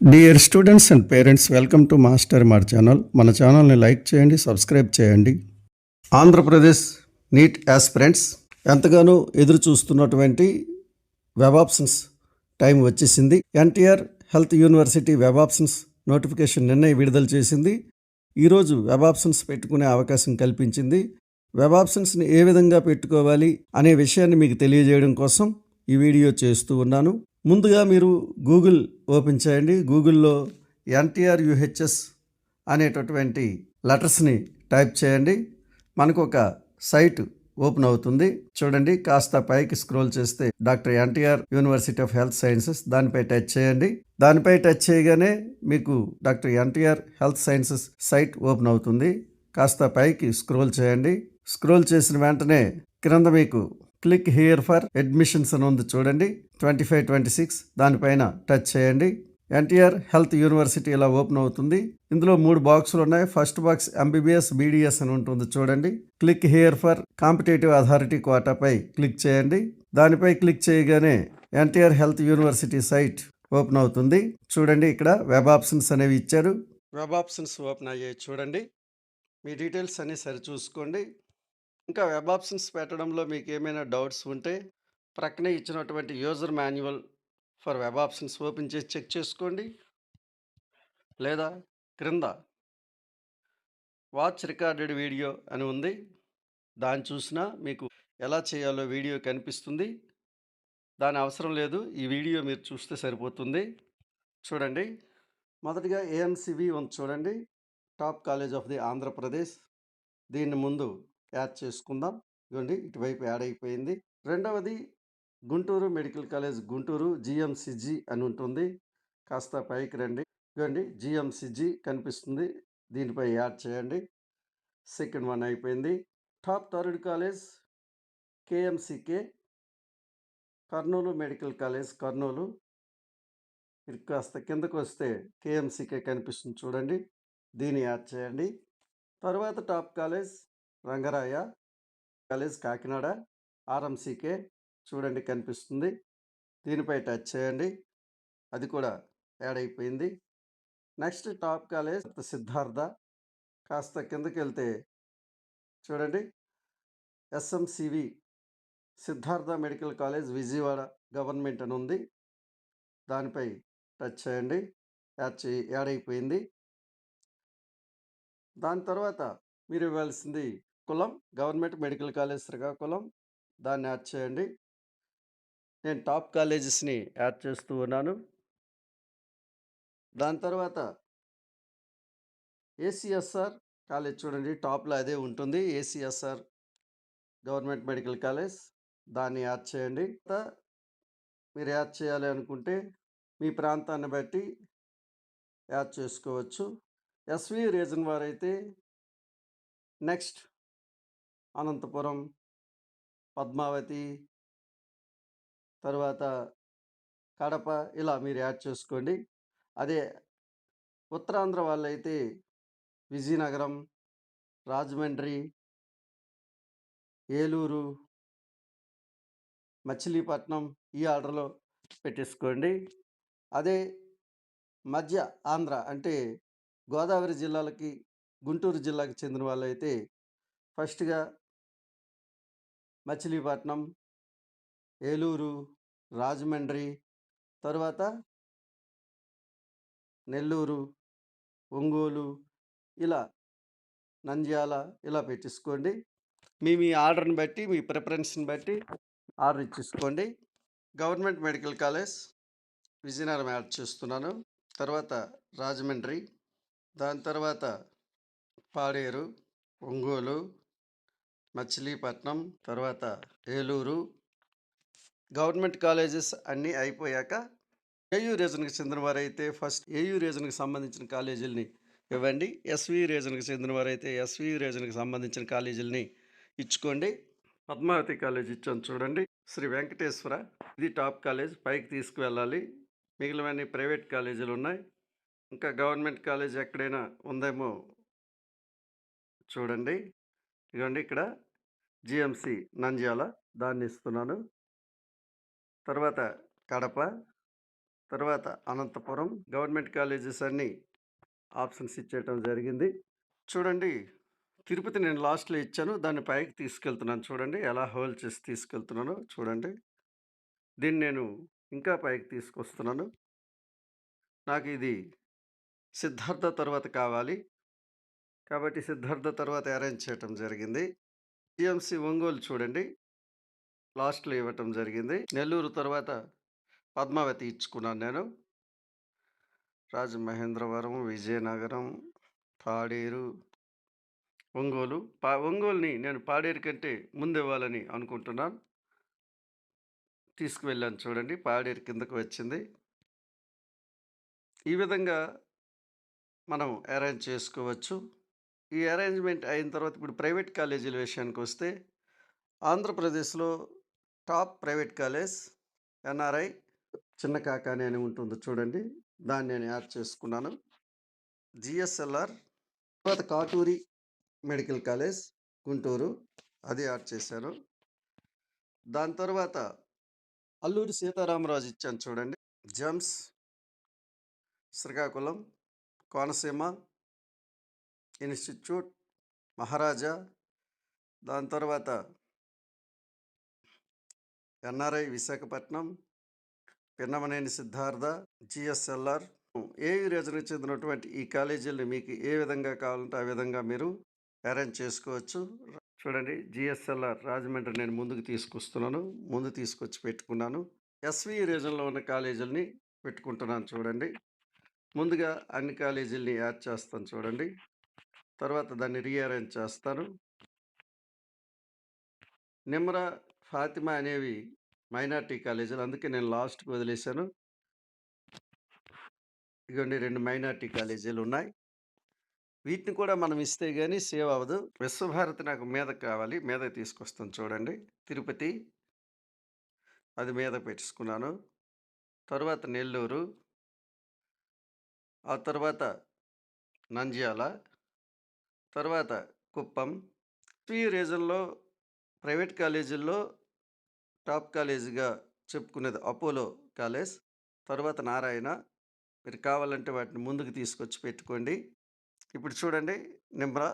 Dear students and parents, welcome to master మార్ channel. మన ఛానల్ని లైక్ చేయండి, సబ్స్క్రైబ్ చేయండి. ఆంధ్రప్రదేశ్ నీట్ యాస్పిరెంట్స్ ఎంతగానో ఎదురు చూస్తున్నటువంటి వెబ్ ఆప్షన్స్ టైం వచ్చేసింది. NTR health university web options notification నిన్నే విడుదల చేసింది. ఈరోజు వెబ్ ఆప్షన్స్ పెట్టుకునే అవకాశం కల్పించింది. వెబ్ ఆప్షన్స్ని ఏ విధంగా పెట్టుకోవాలి అనే విషయాన్ని మీకు తెలియజేయడం కోసం ఈ వీడియో చేస్తూ ఉన్నాను. ముందుగా మీరు గూగుల్ ఓపెన్ చేయండి. గూగుల్లో ఎన్టీఆర్ యూహెచ్ఎస్ అనేటటువంటి లెటర్స్ని టైప్ చేయండి. మనకు ఒక సైట్ ఓపెన్ అవుతుంది. చూడండి, కాస్త పైకి స్క్రోల్ చేస్తే doctor NTR university of health sciences దానిపై టచ్ చేయండి. దానిపై టచ్ చేయగానే మీకు doctor NTR health sciences site open అవుతుంది. కాస్త పైకి స్క్రోల్ చేయండి. స్క్రోల్ చేసిన వెంటనే క్రింద మీకు క్లిక్ హియర్ ఫర్ అడ్మిషన్స్ అని ఉంది చూడండి, 25-26 దానిపైన టచ్ చేయండి. ఎన్టీఆర్ హెల్త్ యూనివర్సిటీ ఇలా ఓపెన్ అవుతుంది. ఇందులో 3 బాక్సులు ఉన్నాయి. ఫస్ట్ బాక్స్ ఎంబీబీఎస్ బీడీఎస్ అని ఉంటుంది చూడండి. Click here for competitive authority కోటాపై క్లిక్ చేయండి. దానిపై క్లిక్ చేయగానే NTR health university site open అవుతుంది. చూడండి, ఇక్కడ వెబ్ ఆప్షన్స్ అనేవి ఇచ్చారు. వెబ్ ఆప్షన్స్ ఓపెన్ అయ్యాయి చూడండి. మీ డీటెయిల్స్ అన్ని సరి చూసుకోండి. ఇంకా వెబ్ ఆప్షన్స్ పెట్టడంలో మీకు ఏమైనా డౌట్స్ ఉంటే ప్రక్కనే ఇచ్చినటువంటి user manual for web options open చేసి చెక్ చేసుకోండి. లేదా క్రింద వాచ్ రికార్డెడ్ వీడియో అని ఉంది, దాన్ని చూసినా మీకు ఎలా చేయాలో వీడియో కనిపిస్తుంది. దాని అవసరం లేదు, ఈ వీడియో మీరు చూస్తే సరిపోతుంది. చూడండి, మొదటిగా ఏఎంసివి ఉంది చూడండి, top college of the Andhra Pradesh. దీన్ని ముందు యాడ్ చేసుకుందాం. ఇదిగోండి, ఇటువైపు యాడ్ అయిపోయింది. రెండవది గుంటూరు మెడికల్ కాలేజ్ గుంటూరు జిఎంసిజి అని ఉంటుంది. కాస్త పైకి రండి. ఇదిగోండి, జిఎంసిజి కనిపిస్తుంది, దీనిపై యాడ్ చేయండి. సెకండ్ వన్ అయిపోయింది. Top third college KMCK Kurnool medical college Kurnool. ఇది కాస్త కిందకు వస్తే కేఎంసికే కనిపిస్తుంది చూడండి, దీన్ని యాడ్ చేయండి. తర్వాత top college Rangaraya college Kakinada RMCK చూడండి కనిపిస్తుంది, దీనిపై టచ్ చేయండి. అది కూడా యాడ్ అయిపోయింది. Next top college Siddhartha. కాస్త కిందకి వెళ్తే చూడండి, SMCV Siddhartha medical college Vijayawada government అని ఉంది, దానిపై టచ్ చేయండి. యాడ్ అయిపోయింది. దాని తర్వాత మీరు ఇవ్వాల్సింది కులం గవర్నమెంట్ మెడికల్ కాలేజ్ శ్రీకాకుళం, దాన్ని యాడ్ చేయండి. నేను టాప్ కాలేజెస్ని యాడ్ చేస్తూ ఉన్నాను. దాని తర్వాత ఏసీఎస్ఆర్ కాలేజ్ చూడండి, టాప్లో అదే ఉంటుంది, ఏసీఎస్ఆర్ గవర్నమెంట్ మెడికల్ కాలేజ్, దాన్ని యాడ్ చేయండి. మీరు యాడ్ చేయాలి అనుకుంటే మీ ప్రాంతాన్ని బట్టి యాడ్ చేసుకోవచ్చు. ఎస్వి రీజన్ వారైతే నెక్స్ట్ అనంతపురం, పద్మావతి, తర్వాత కడప, ఇలా మీరు యాడ్ చేసుకోండి. అదే ఉత్తరాంధ్ర వాళ్ళైతే విజయనగరం, రాజమండ్రి, ఏలూరు, మచిలీపట్నం ఈ ఆర్డర్లో పెట్టేసుకోండి. అదే మధ్య ఆంధ్ర అంటే గోదావరి జిల్లాలకి గుంటూరు జిల్లాకి చెందిన వాళ్ళైతే ఫస్ట్గా మచిలీపట్నం, ఏలూరు, రాజమండ్రి, తర్వాత నెల్లూరు, ఒంగోలు, ఇలా నంద్యాల ఇలా పెట్టేసుకోండి. మీ ఆర్డర్ని బట్టి మీ ప్రిఫరెన్స్ని బట్టి ఆర్డర్ ఇచ్చేసుకోండి. Government medical college Vizianagaram add చేస్తున్నాను. తర్వాత రాజమండ్రి, దాని తర్వాత పాడేరు, ఒంగోలు, మచిలీపట్నం, తర్వాత ఏలూరు. గవర్నమెంట్ కాలేజెస్ అన్నీ అయిపోయాక ఏయూ రీజన్కి చెందిన వారైతే ఫస్ట్ ఏయూ రీజన్కి సంబంధించిన కాలేజీలని ఇవ్వండి. ఎస్వి రీజన్కి చెందిన వారైతే ఎస్వి రీజన్కి సంబంధించిన కాలేజీలని ఇచ్చుకోండి. పద్మావతి కాలేజ్ ఇచ్చాను చూడండి, శ్రీ వెంకటేశ్వర, ఇది టాప్ కాలేజ్, పైకి తీసుకువెళ్ళాలి. మిగిలినవన్నీ ప్రైవేట్ కాలేజీలు ఉన్నాయి. ఇంకా గవర్నమెంట్ కాలేజ్ ఎక్కడైనా ఉందేమో చూడండి. ఇదిగోండి, ఇక్కడ జిఎంసి నంద్యాల, దాన్ని ఇస్తున్నాను. తర్వాత కడప, తర్వాత అనంతపురం గవర్నమెంట్ కాలేజెస్ అన్నీ ఆప్షన్స్ ఇచ్చేయటం జరిగింది. చూడండి, తిరుపతి నేను లాస్ట్‌లో ఇచ్చాను. దాన్ని పైకి తీసుకెళ్తున్నాను చూడండి. ఎలా హోల్డ్ చేసి తీసుకెళ్తున్నానో చూడండి. దీన్ని నేను ఇంకా పైకి తీసుకొస్తున్నాను. నాకు ఇది సిద్ధార్థ తర్వాత కావాలి. కాబట్టి సిద్ధార్థ తర్వాత అరేంజ్ చేయటం జరిగింది. జీఎంసీ ఒంగోలు చూడండి, లాస్ట్‌లో ఇవ్వటం జరిగింది. నెల్లూరు తర్వాత పద్మావతి ఇచ్చుకున్నాను నేను. రాజమహేంద్రవరం, విజయనగరం, పాడేరు, ఒంగోలు. ఒంగోలుని నేను పాడేరు కంటే ముందు ఇవ్వాలని అనుకుంటున్నాను. తీసుకువెళ్ళాను చూడండి, పాడేరు కిందకు వచ్చింది. ఈ విధంగా మనం అరేంజ్ చేసుకోవచ్చు. ఈ అరేంజ్మెంట్ అయిన తర్వాత ఇప్పుడు ప్రైవేట్ కాలేజీల విషయానికి వస్తే, ఆంధ్రప్రదేశ్లో టాప్ ప్రైవేట్ కాలేజ్ ఎన్ఆర్ఐ చిన్న కాకాని అని ఉంటుంది చూడండి, దాన్ని నేను యాడ్ చేసుకున్నాను. జిఎస్ఎల్ఆర్ తర్వాత కాటూరి మెడికల్ కాలేజ్ గుంటూరు, అది యాడ్ చేశాను. దాని తర్వాత అల్లూరి సీతారామరాజు ఇచ్చాను చూడండి. జెమ్స్ శ్రీకాకుళం, కోనసీమ ఇన్స్టిట్యూట్, మహారాజా. దాని తర్వాత ఎన్ఆర్ఐ విశాఖపట్నం, పిన్నమనేని సిద్ధార్థ, జిఎస్ఎల్ఆర్. ఏయూ రీజన్కి చెందినటువంటి ఈ కాలేజీలని మీకు ఏ విధంగా కావాలంటే ఆ విధంగా మీరు అరేంజ్ చేసుకోవచ్చు. చూడండి, జిఎస్ఎల్ఆర్ రాజమండ్రి నేను ముందుకు తీసుకొస్తున్నాను, ముందు తీసుకొచ్చి పెట్టుకున్నాను. ఎస్వి రీజన్లో ఉన్న కాలేజీలని పెట్టుకుంటున్నాను చూడండి. ముందుగా అన్ని కాలేజీలని యాడ్ చేస్తాను చూడండి, తర్వాత దాన్ని రీఅరేంజ్ చేస్తాను. నిమ్రా, ఫాతిమా అనేవి మైనార్టీ కాలేజీలు, అందుకే నేను లాస్ట్కి వదిలేశాను. ఇదిగోండి, 2 మైనార్టీ కాలేజీలు ఉన్నాయి. వీటిని కూడా మనం ఇస్తే కానీ సేవ్ అవ్వదు. విశ్వభారతి నాకు మీద కావాలి, మీద తీసుకొస్తాను చూడండి. తిరుపతి, అది మీద పెట్టుకున్నాను. తర్వాత నెల్లూరు, ఆ తర్వాత నంద్యాల, తర్వాత కుప్పం. ఈ రీజన్లో ప్రైవేట్ కాలేజీల్లో టాప్ కాలేజీగా చెప్పుకునేది అపోలో కాలేజ్, తర్వాత నారాయణ. మీరు కావాలంటే వాటిని ముందుకు తీసుకొచ్చి పెట్టుకోండి. ఇప్పుడు చూడండి, నిమ్రా,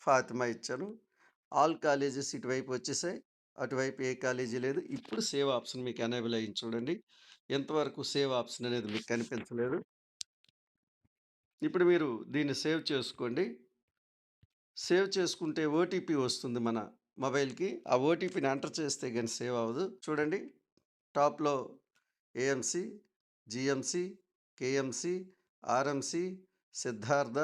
ఫాతిమా ఇచ్చాను. ఆల్ కాలేజెస్ ఇటువైపు వచ్చేసాయి, అటువైపు ఏ కాలేజీ లేదు. ఇప్పుడు సేవ్ ఆప్షన్ మీకు ఎనేబుల్ అయ్యింది చూడండి. ఎంతవరకు సేవ్ ఆప్షన్ అనేది మీకు కనిపించలేదు. ఇప్పుడు మీరు దీన్ని సేవ్ చేసుకోండి. సేవ్ చేసుకుంటే ఓటీపీ వస్తుంది మన మొబైల్కి. ఆ ఓటీపీని ఎంటర్ చేస్తే కానీ సేవ్ అవ్వదు. చూడండి, టాప్లో AMC, GMC, KMC, RMC, Siddhartha,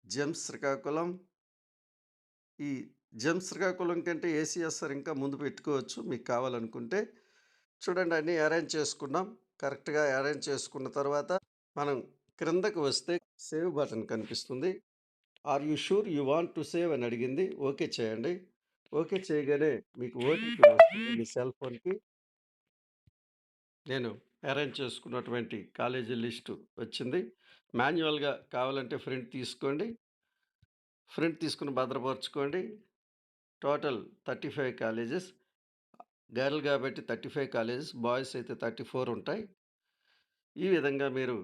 GEMS Srikakulam. ఈ జెమ్స్ శ్రీకాకుళం కంటే ఏసీఎస్ఆర్ ఇంకా ముందు పెట్టుకోవచ్చు మీకు కావాలనుకుంటే. చూడండి, అన్నీ అరేంజ్ చేసుకున్నాం. కరెక్ట్గా అరేంజ్ చేసుకున్న తర్వాత మనం క్రిందకు వస్తే సేవ్ బటన్ కనిపిస్తుంది. Are you sure you want to save అని అడిగింది. ఓకే చేయండి. ఓకే చేయగానే మీకు ఓటీపీ వస్తుంది మీ సెల్ ఫోన్కి. నేను అరేంజ్ చేసుకున్నటువంటి కాలేజీ లిస్టు వచ్చింది. మాన్యువల్గా కావాలంటే ప్రింట్ తీసుకోండి, ప్రింట్ తీసుకుని భద్రపరచుకోండి. టోటల్ 35 కాలేజెస్, గర్ల్ కాబట్టి 35 కాలేజెస్, బాయ్స్ అయితే 34 ఉంటాయి. ఈ విధంగా మీరు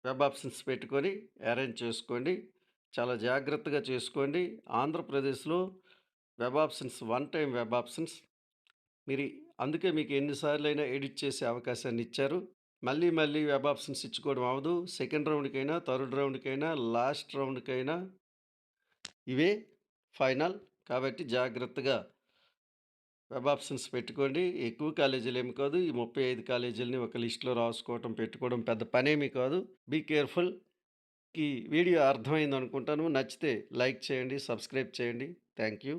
వెబ్ ఆప్షన్స్ పెట్టుకొని అరేంజ్ చేసుకోండి. చాలా జాగ్రత్తగా చేసుకోండి. ఆంధ్రప్రదేశ్లో web options one time web options. మీరు అందుకే మీకు ఎన్నిసార్లైనా ఎడిట్ చేసే అవకాశాన్ని ఇచ్చారు. మళ్ళీ మళ్ళీ వెబ్ ఆప్షన్స్ ఇచ్చుకోవడం అవ్వదు. సెకండ్ రౌండ్కైనా, థర్డ్ రౌండ్కైనా, లాస్ట్ రౌండ్కైనా ఇవే ఫైనల్. కాబట్టి జాగ్రత్తగా వెబ్ ఆప్షన్స్ పెట్టుకోండి. ఎక్కువ కాలేజీలు ఏమి కాదు, ఈ 35 కాలేజీలని ఒక లిస్టులో రాసుకోవటం పెట్టుకోవడం పెద్ద పనేమీ కాదు. Be careful. ఈ వీడియో అర్థమైంది అనుకుంటాను. నచ్చితే లైక్ చేయండి, సబ్స్క్రైబ్ చేయండి. Thank you.